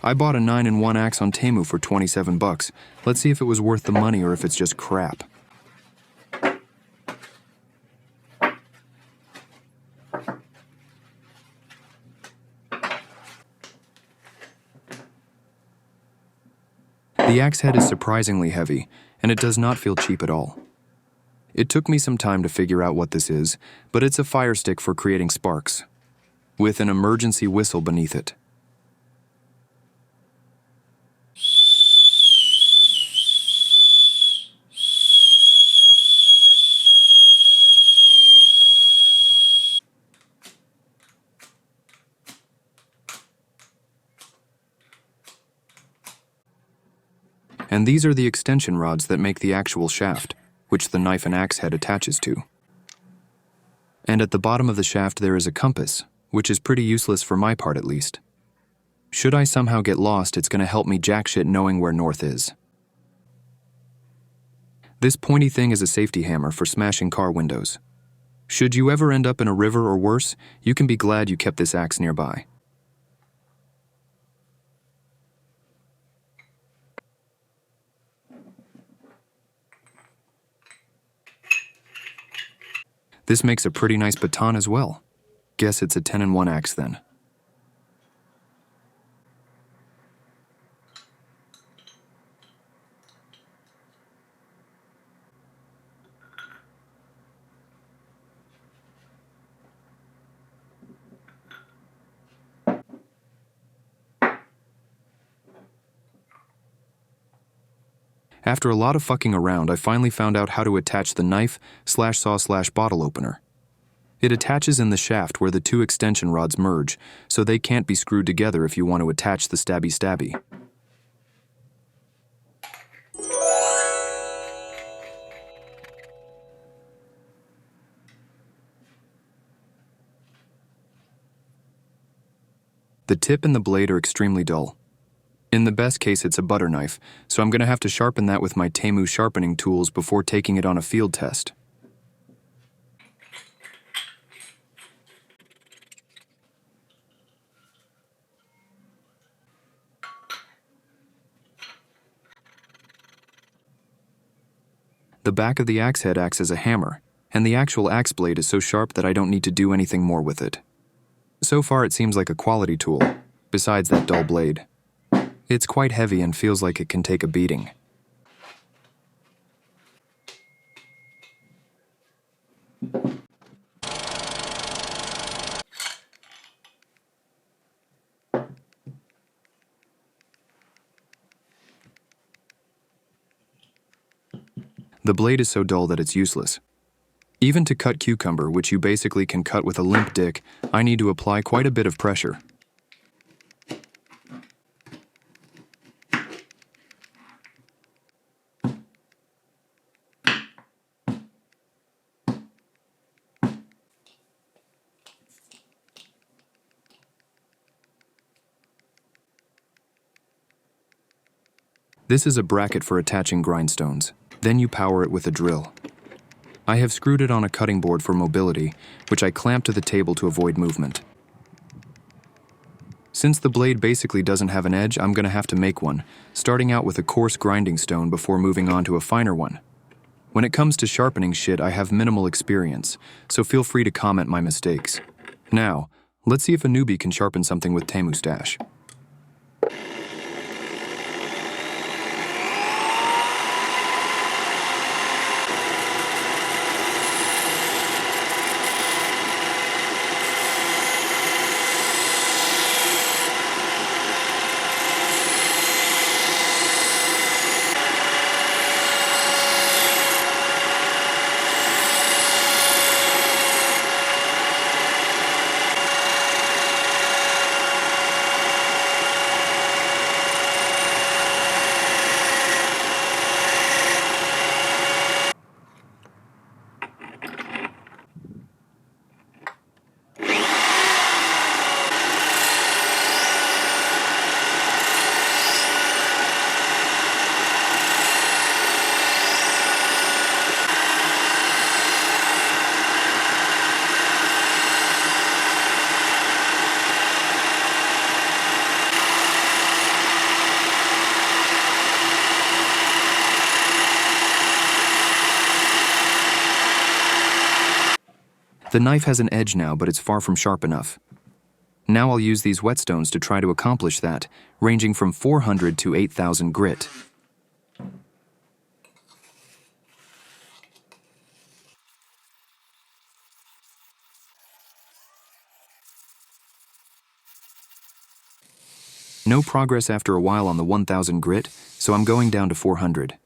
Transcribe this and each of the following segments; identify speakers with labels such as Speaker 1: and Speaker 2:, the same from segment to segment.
Speaker 1: I bought a 9-in-1 axe on Temu for 27 bucks. Let's see if it was worth the money or if it's just crap. The axe head is surprisingly heavy, and it does not feel cheap at all. It took me some time to figure out what this is, but it's a fire stick for creating sparks, with an emergency whistle beneath it. And these are the extension rods that make the actual shaft, which the knife and axe head attaches to. And at the bottom of the shaft there is a compass, which is pretty useless for my part at least. Should I somehow get lost, it's gonna help me jack shit knowing where north is. This pointy thing is a safety hammer for smashing car windows. Should you ever end up in a river or worse, you can be glad you kept this axe nearby. This makes a pretty nice baton as well. Guess it's a 10-in-1 axe then. After a lot of fucking around, I finally found out how to attach the knife/saw/bottle opener. It attaches in the shaft where the two extension rods merge, so they can't be screwed together if you want to attach the stabby-stabby. The tip and the blade are extremely dull. In the best case, it's a butter knife, so I'm gonna have to sharpen that with my Temu sharpening tools before taking it on a field test. The back of the axe head acts as a hammer, and the actual axe blade is so sharp that I don't need to do anything more with it. So far it seems like a quality tool, besides that dull blade. It's quite heavy and feels like it can take a beating. The blade is so dull that it's useless. Even to cut cucumber, which you basically can cut with a limp dick, I need to apply quite a bit of pressure. This is a bracket for attaching grindstones. Then you power it with a drill. I have screwed it on a cutting board for mobility, which I clamp to the table to avoid movement. Since the blade basically doesn't have an edge, I'm gonna have to make one, starting out with a coarse grinding stone before moving on to a finer one. When it comes to sharpening shit, I have minimal experience, so feel free to comment my mistakes. Now, let's see if a newbie can sharpen something with Temu stash. The knife has an edge now, but it's far from sharp enough. Now I'll use these whetstones to try to accomplish that, ranging from 400 to 8,000 grit. No progress after a while on the 1,000 grit, so I'm going down to 400.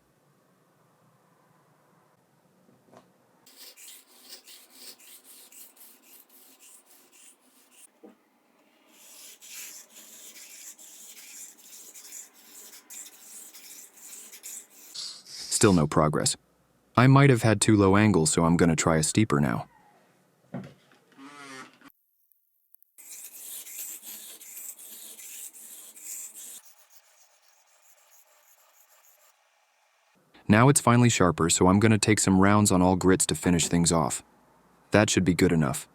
Speaker 1: Still no progress. I might have had too low angles, so I'm gonna try a steeper now. Now it's finally sharper, so I'm gonna take some rounds on all grits to finish things off. That should be good enough.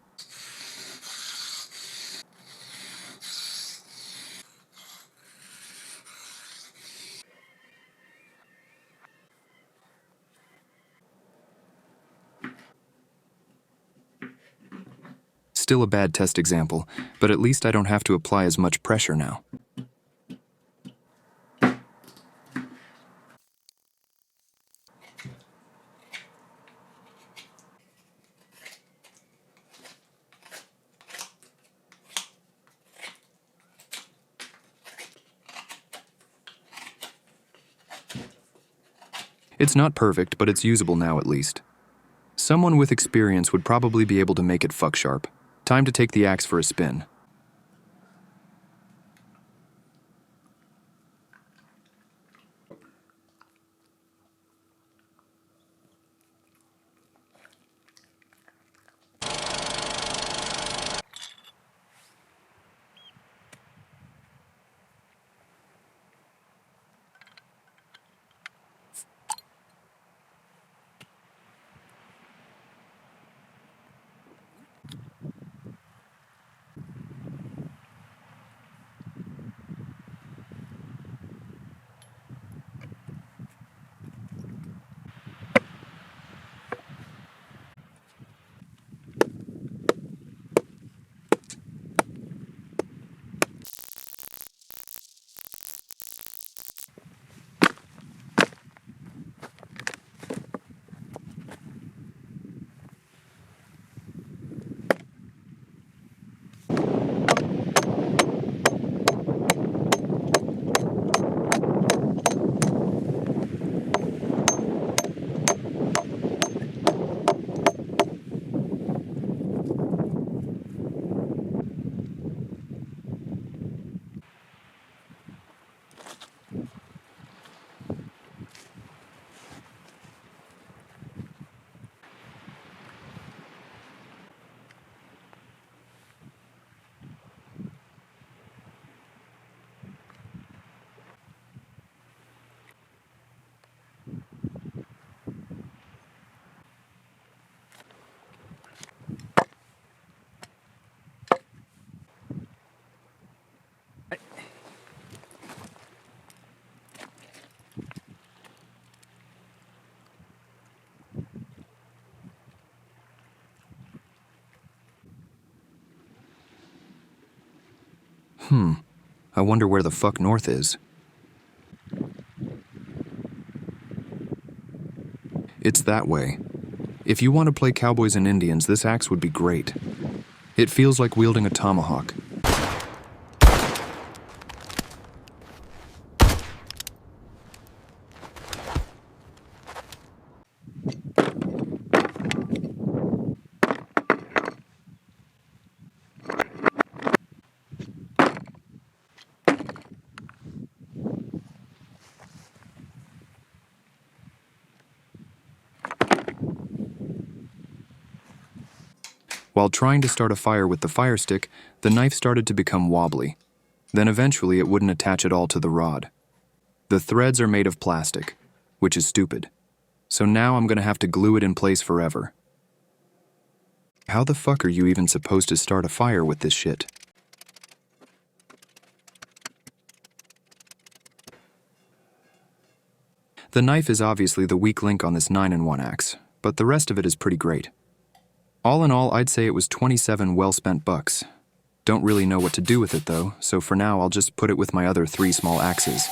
Speaker 1: Still a bad test example, but at least I don't have to apply as much pressure now. It's not perfect, but it's usable now at least. Someone with experience would probably be able to make it fuck sharp. Time to take the axe for a spin. I wonder where the fuck north is. It's that way. If you want to play cowboys and Indians, this axe would be great. It feels like wielding a tomahawk. While trying to start a fire with the fire stick, the knife started to become wobbly. Then eventually it wouldn't attach at all to the rod. The threads are made of plastic, which is stupid. So now I'm gonna have to glue it in place forever. How the fuck are you even supposed to start a fire with this shit? The knife is obviously the weak link on this 9-in-1 axe, but the rest of it is pretty great. All in all, I'd say it was 27 well-spent bucks. Don't really know what to do with it though, so for now I'll just put it with my other 3 small axes.